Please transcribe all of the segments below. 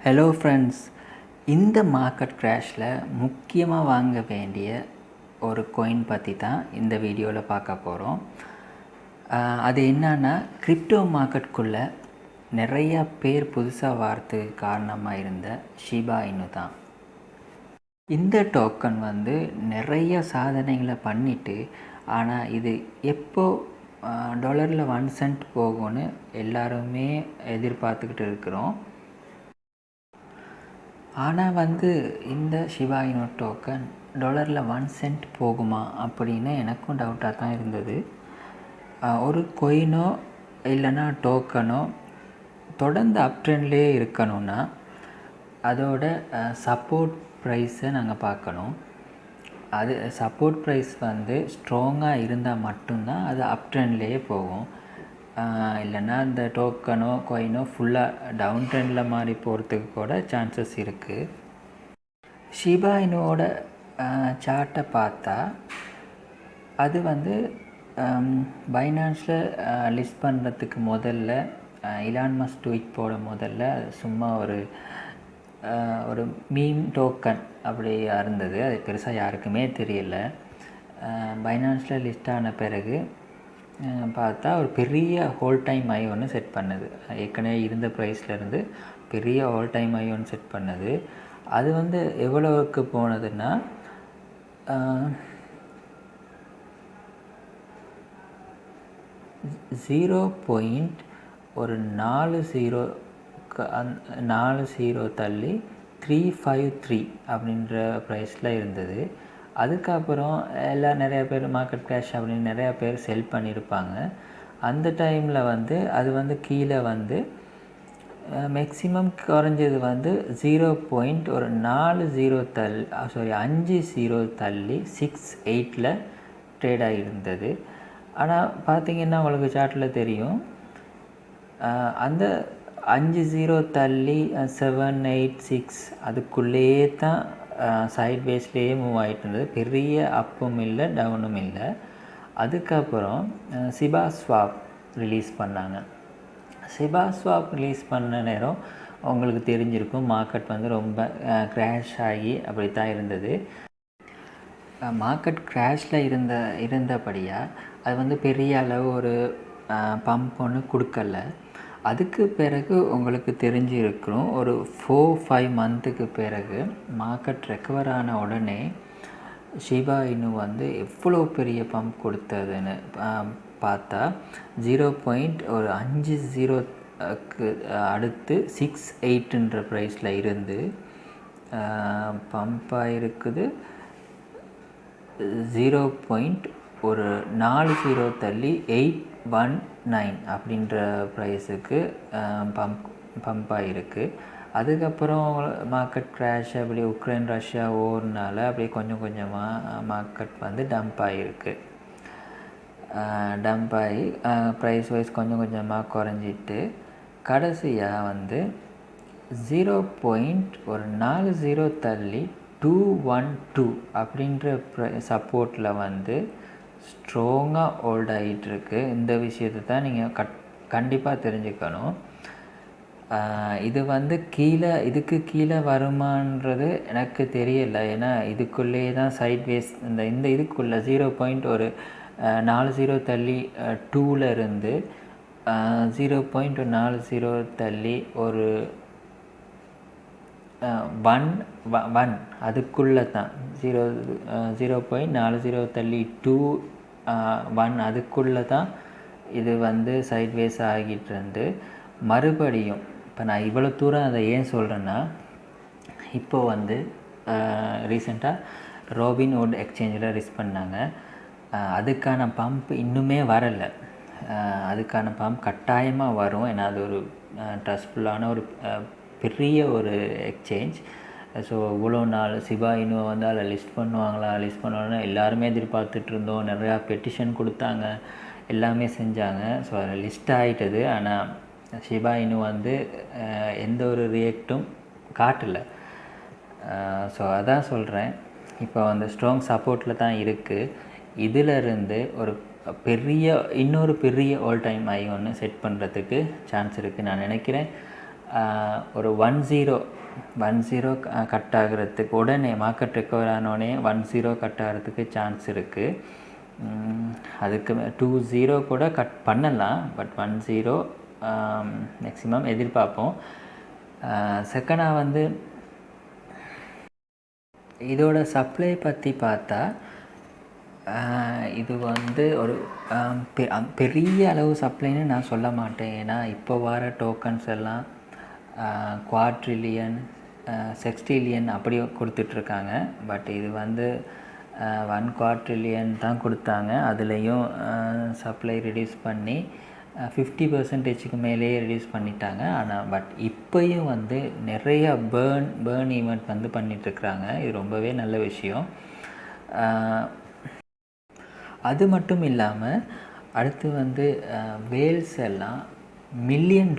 Hello friends, இந்த market கிராஷில் முக்கியமாக வாங்க வேண்டிய ஒரு காயின் பற்றி தான் இந்த வீடியோவில் பார்க்க போகிறோம். அது என்னன்னா, கிரிப்டோ மார்க்கெட்டுக்குள்ளே நிறையா பேர் புதுசாக வாரத்துக்கு காரணமாக இருந்த ஷிபா இனு தான். இந்த டோக்கன் நிறைய சாதனைகளை பண்ணிவிட்டு, ஆனால் இது எப்போ $1 சென்ட் போகும்னு எல்லாருமே எதிர்பார்த்துக்கிட்டு இருக்கிறோம். ஆனால் இந்த ஷிபா இனு டோக்கன் $1 சென்ட் போகுமா அப்படின்னு எனக்கும் டவுட்டாக தான் இருந்தது. ஒரு கொயினோ இல்லைன்னா டோக்கனோ தொடர்ந்து அப் ட்ரெண்ட்லேயே இருக்கணும்னா அதோட சப்போர்ட் ப்ரைஸை நாங்கள் பார்க்கணும். அது சப்போர்ட் ப்ரைஸ் ஸ்ட்ராங்காக இருந்தால் மட்டும்தான் அது அப் ட்ரெண்ட்லேயே போகும். இல்லைன்னா இந்த டோக்கனோ காயினோ ஃபுல்லாக டவுன் ட்ரெண்டில் மாறி போகிறதுக்கு கூட சான்சஸ் இருக்குது. ஷிபா இனுவோட சார்ட்டை பார்த்தா அது பைனான்ஸில் லிஸ்ட் பண்ணுறதுக்கு முதல்ல இலான் மஸ்க் ட்வீட் போட முதல்ல சும்மா ஒரு மீம் டோக்கன் அப்படி இருந்தது. அது பெருசாக யாருக்குமே தெரியல. பைனான்ஸில் லிஸ்ட் ஆன பிறகு பார்த்தா ஒரு பெரிய ஹோல் டைம் ஐ ஒன்று செட் பண்ணுது. ஏற்கனவே இருந்த ப்ரைஸ்லேருந்து பெரிய ஹோல் டைம் ஐ ஒன்று செட் பண்ணுது. அது எவ்வளவுக்கு போனதுன்னா 0.40 தள்ளி 353 அப்படின்ற ப்ரைஸில் இருந்தது. அதுக்கப்புறம் நிறையா பேர் மார்க்கெட் கிராஷ் அப்படின்னு நிறையா பேர் செல் பண்ணியிருப்பாங்க. அந்த டைமில் அது கீழே மேக்ஸிமம் குறைஞ்சது 0.50 தள்ளி 68 ட்ரேட் ஆகியிருந்தது. ஆனால் பார்த்திங்கன்னா உங்களுக்கு சார்ட்டில் தெரியும், அந்த 50 தள்ளி 786 அதுக்குள்ளேயே தான் சைட்வேஸ்லேயே மூவ் ஆகிட்டு இருந்தது. பெரிய அப்பும் இல்லை டவுனும் இல்லை. அதுக்கப்புறம் சிபா ஸ்வாப் ரிலீஸ் பண்ணாங்க. சிபா ஸ்வாப் ரிலீஸ் பண்ண நேரம் உங்களுக்கு தெரிஞ்சிருக்கும், மார்க்கெட் ரொம்ப கிராஷ் ஆகி அப்படி தான் இருந்தது. மார்க்கெட் கிராஷில் இருந்தபடியாக அது பெரிய அளவு ஒரு பம்ப் ஒன்று கொடுக்கல. அதுக்கு பிறகு உங்களுக்கு தெரிஞ்சிருக்கிறோம், ஒரு 4-5 மந்த்துக்கு பிறகு மார்க்கெட் ரெக்கவர் ஆன உடனே ஷிபா இனு எவ்வளோ பெரிய பம்ப் கொடுத்ததுன்னு பார்த்தா 0.50க்கு அடுத்து 68ன்ற ப்ரைஸில் இருந்து பம்பாக இருக்குது. 0.40 தள்ளி 819 அப்படின்ற ப்ரைஸுக்கு பம்பாக இருக்குது. அதுக்கப்புறம் மார்க்கெட் கிராஷ் அப்படி உக்ரைன் ரஷ்யா ஓர்னால அப்படியே கொஞ்சம் கொஞ்சமாக மார்க்கெட் டம்ப் ஆகிருக்கு. டம்ப் ஆகி ப்ரைஸ் வைஸ் கொஞ்சம் கொஞ்சமாக குறைஞ்சிட்டு கடைசியாக 0.40 தள்ளி 212 அப்படின்ற சப்போர்ட்டில் ஸ்ட்ராங்காக ஹோல்ட் ஆகிட்டுருக்கு. இந்த விஷயத்தை தான் நீங்கள் கண்டிப்பாக தெரிஞ்சுக்கணும். இது இதுக்கு கீழே வருமானது எனக்கு தெரியலை. ஏன்னா இதுக்குள்ளேயே தான் சைட்வேஸ் இந்த இதுக்குள்ளே 0.40 தள்ளி 2ல் இருந்து 0.40 தள்ளி ஒரு 1 அதுக்குள்ளே தான் 0.40 தள்ளி 2 அதுக்குள்ளே தான் இது சைட்வேஸ் ஆகிட்டு இருந்து மறுபடியும் இப்போ நான் இவ்வளோ தூரம் அதை ஏன் சொல்கிறேன்னா, இப்போது ரீசெண்டாக ராபின்ஹுட் எக்ஸ்சேஞ்சில் ரிஸ்க் பண்ணாங்க. அதுக்கான பம்ப் இன்னுமே வரலை. அதுக்கான பம்ப் கட்டாயமாக வரும். ஏன்னா அது ஒரு ட்ரஸ்ட்ஃபுல்லான ஒரு பெரிய ஒரு எக்ஸ்சேஞ்ச். ஸோ இவ்வளோ நாள் ஷிபா இனு அதில் லிஸ்ட் பண்ணுவாங்கன்னா எல்லாருமே எதிர்பார்த்துட்டு இருந்தோம். நிறையா பெட்டிஷன் கொடுத்தாங்க, எல்லாமே செஞ்சாங்க. ஸோ அதில் லிஸ்ட் ஆகிட்டது. ஆனால் ஷிபா இனு எந்த ஒரு ரியாக்டும் காட்டலை. ஸோ அதான் சொல்கிறேன், இப்போ ஸ்ட்ராங் சப்போர்ட்டில் தான் இருக்குது. இதிலிருந்து ஒரு இன்னொரு பெரிய ஆல் டைம் ஐ ஒன்று செட் பண்ணுறதுக்கு சான்ஸ் இருக்குது நான் நினைக்கிறேன். ஒரு 10 கட் ஆகிறதுக்கு உடனே மார்க்கெட் ரெக்கவர் ஆனோடனே 10 கட் ஆகிறதுக்கு சான்ஸ் இருக்குது. அதுக்கு 20 கூட கட் பண்ணலாம், பட் 10 மேக்ஸிமம் எதிர்பார்ப்போம். செகண்டாக வந்து இதோட சப்ளை பற்றி பார்த்தா இது வந்து ஒரு பெரிய அளவு சப்ளைன்னு நான் சொல்ல மாட்டேன். ஏன்னா இப்போ வர டோக்கன்ஸ் எல்லாம் குவாட்ரில்லியன், செக்ஸ்டிலியன் அப்படி கொடுத்துட்ருக்காங்க. பட் இது வந்து 1 குவாட்ரில்லியன் தான் கொடுத்தாங்க. அதுலேயும் சப்ளை ரெடியூஸ் பண்ணி 50% மேலேயே ரெடியூஸ் பண்ணிட்டாங்க. ஆனால் பட் இப்போயும் வந்து நிறையா பேர்ன் ஈவெண்ட் வந்து பண்ணிகிட்ருக்குறாங்க. இது ரொம்பவே நல்ல விஷயம். அது மட்டும் இல்லாமல் அடுத்து வந்து வேல்ஸ் எல்லாம் $1 மில்லியன்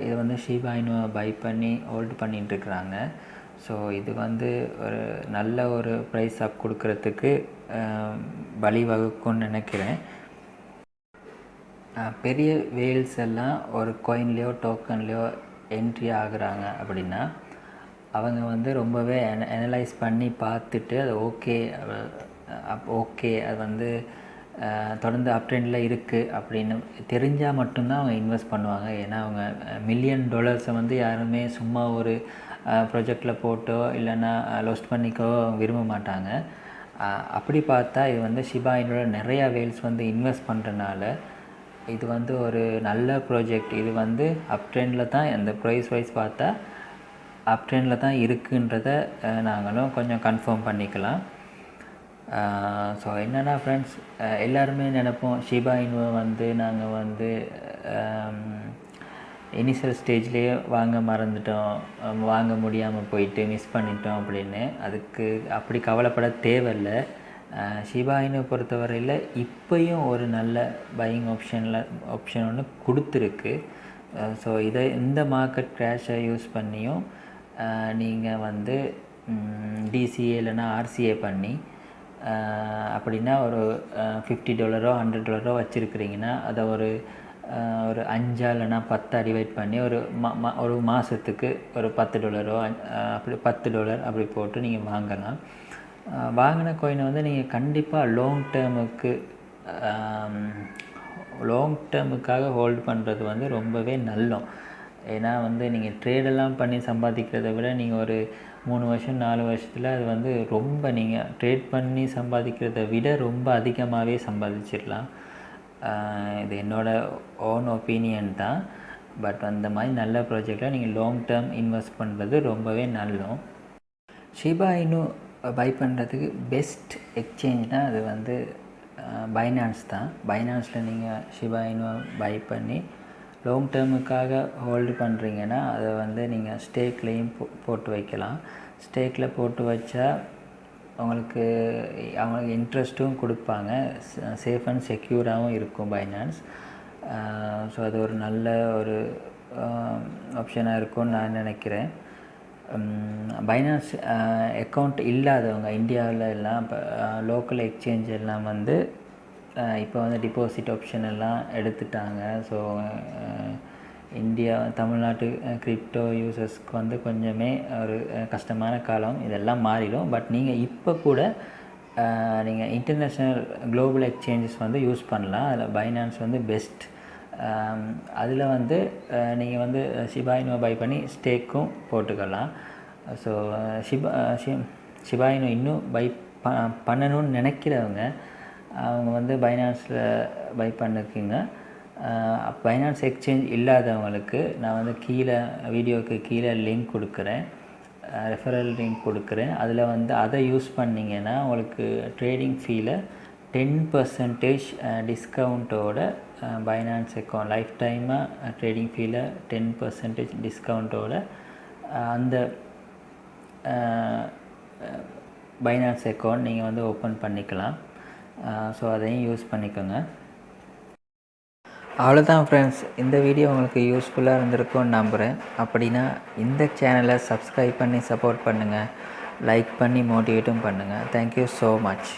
இதை வந்து ஷிபா இனுவை பை பண்ணி ஹோல்டு பண்ணிட்டுருக்குறாங்க. ஸோ இது வந்து ஒரு நல்ல ஒரு ப்ரைஸ் அப் கொடுக்கறதுக்கு வழிவகுக்கும்னு நினைக்கிறேன். பெரிய வேல்ஸ் எல்லாம் ஒரு காயின்லேயோ டோக்கன்லேயோ என்ட்ரி ஆகுறாங்க அப்படின்னா அவங்க வந்து ரொம்பவே அனலைஸ் பண்ணி பார்த்துட்டு அது ஓகே அது வந்து தொடர்ந்து அப் ட்ரெண்டில் இருக்குது அப்படின்னு தெரிஞ்சால் மட்டும்தான் அவங்க இன்வெஸ்ட் பண்ணுவாங்க. ஏன்னா அவங்க $1 மில்லியன் வந்து யாருமே சும்மா ஒரு ப்ராஜெக்டில் போட்டோ இல்லைன்னா லோஸ்ட் பண்ணிக்கோ விரும்ப மாட்டாங்க. அப்படி பார்த்தா இது வந்து ஷிபா இனுவோட நிறையா வேல்ஸ் வந்து இன்வெஸ்ட் பண்ணுறதுனால இது வந்து ஒரு நல்ல ப்ராஜெக்ட். இது வந்து அப் ட்ரெண்டில் தான், அந்த ப்ரைஸ் வைஸ் பார்த்தா அப் ட்ரெண்டில் தான் இருக்குன்றத நாங்களும் கொஞ்சம் கன்ஃபார்ம் பண்ணிக்கலாம். ஸோ என்னென்னா ஃப்ரெண்ட்ஸ், எல்லாருமே நினைப்போம் ஷிபா இனுவை வந்து நாங்கள் வந்து இனிஷியல் ஸ்டேஜ்லேயே வாங்க மறந்துட்டோம், வாங்க முடியாமல் போயிட்டு மிஸ் பண்ணிட்டோம் அப்படின்னு. அதுக்கு அப்படி கவலைப்பட தேவையில்லை. ஷிபா இனுவை பொறுத்தவரையில் இப்போயும் ஒரு நல்ல பையிங் ஆப்ஷன் ஒன்று கொடுத்துருக்கு. ஸோ இந்த மார்க்கெட் க்ராஷை யூஸ் பண்ணியும் நீங்கள் வந்து டிசிஏ இல்லைன்னா ஆர்சிஏ பண்ணி அப்படின்னா ஒரு $50 $100 வச்சுருக்கிறீங்கன்னா அதை ஒரு 5 இல்லைன்னா 10 டிவைட் பண்ணி ஒரு மாதத்துக்கு ஒரு $10 அப்படி $10 அப்படி போட்டு நீங்கள் வாங்கலாம். வாங்கின காயினை வந்து நீங்கள் கண்டிப்பாக லாங் டேர்முக்காக ஹோல்டு பண்ணுறது வந்து ரொம்பவே நல்லம். ஏன்னா வந்து நீங்கள் ட்ரேடெல்லாம் பண்ணி சம்பாதிக்கிறத விட நீங்கள் ஒரு 3 வருஷம் 4 வருஷத்தில் அது வந்து ரொம்ப நீங்கள் ட்ரேட் பண்ணி சம்பாதிக்கிறத விட ரொம்ப அதிகமாகவே சம்பாதிச்சிடலாம். இது என்னோடய ஓன் ஒப்பீனியன் தான். பட் அந்த மாதிரி நல்ல ப்ராஜெக்டில் நீங்கள் லாங் டேர்ம் இன்வெஸ்ட் பண்ணுறது ரொம்பவே நல்லம். ஷிபா இனு பை பண்ணுறதுக்கு பெஸ்ட் எக்ஸ்சேஞ்ச்னால் அது வந்து பைனான்ஸ் தான். பைனான்ஸில் நீங்கள் ஷிபா இனுவை பை பண்ணி லாங் டேர்முக்காக ஹோல்டு பண்ணுறீங்கன்னா அதை வந்து நீங்கள் ஸ்டேக்லேயும் போட்டு வைக்கலாம். ஸ்டேக்கில் போட்டு வச்சா அவங்களுக்கு இன்ட்ரெஸ்ட்டும் கொடுப்பாங்க, சேஃப் அண்ட் செக்யூராகவும் இருக்கும் பைனான்ஸ். ஸோ அது ஒரு நல்ல ஒரு ஆப்ஷனாக இருக்கும்னு நான் நினைக்கிறேன். பைனான்ஸ் அக்கௌண்ட் இல்லாதவங்க இந்தியாவில் எல்லாம் இப்போ லோக்கல் எக்ஸ்சேஞ்ச் எல்லாம் வந்து இப்போ வந்து டிபாசிட் ஆப்ஷன் எல்லாம் எடுத்துட்டாங்க. ஸோ தமிழ்நாட்டு கிரிப்டோ யூசர்ஸ்க்கு வந்து கொஞ்சமே ஒரு கஷ்டமான காலம், இதெல்லாம் மாறிடும். பட் நீங்கள் இப்போ கூட நீங்கள் இன்டர்நேஷ்னல் குளோபல் எக்ஸ்சேஞ்சஸ் வந்து யூஸ் பண்ணலாம். அதில் பைனான்ஸ் வந்து பெஸ்ட். அதில் வந்து நீங்கள் வந்து ஷிபா இனுவை பை பண்ணி ஸ்டேக்கும் போட்டுக்கலாம். ஸோ ஷிபா இனு இன்னும் பை பண்ணணும்னு நினைக்கிறவங்க அவங்க வந்து பைனான்ஸில் பை பண்ணிருக்கீங்க. பைனான்ஸ் எக்ஸ்சேஞ்ச் இல்லாதவங்களுக்கு நான் வந்து வீடியோவுக்கு கீழே லிங்க் கொடுக்குறேன், ரெஃபரல் லிங்க் கொடுக்குறேன். அதில் வந்து அதை யூஸ் பண்ணிங்கன்னா உங்களுக்கு ட்ரேடிங் ஃபீல 10% டிஸ்கவுண்ட்டோட பைனான்ஸ் அக்கௌண்ட் லைஃப் டைமாக ட்ரேடிங் ஃபீல 10% டிஸ்கவுண்ட்டோட அந்த பைனான்ஸ் அக்கௌண்ட் நீங்கள் வந்து ஓப்பன் பண்ணிக்கலாம். ஸோ அதையும் யூஸ் பண்ணிக்கோங்க. அவ்வளோதான் ஃப்ரெண்ட்ஸ், இந்த வீடியோ உங்களுக்கு யூஸ்ஃபுல்லாக இருந்திருக்கும்னு நம்புகிறேன். அப்படின்னா இந்த சேனலை சப்ஸ்கிரைப் பண்ணி சப்போர்ட் பண்ணுங்கள், லைக் பண்ணி மோட்டிவேட்டும் பண்ணுங்கள். Thank you so much.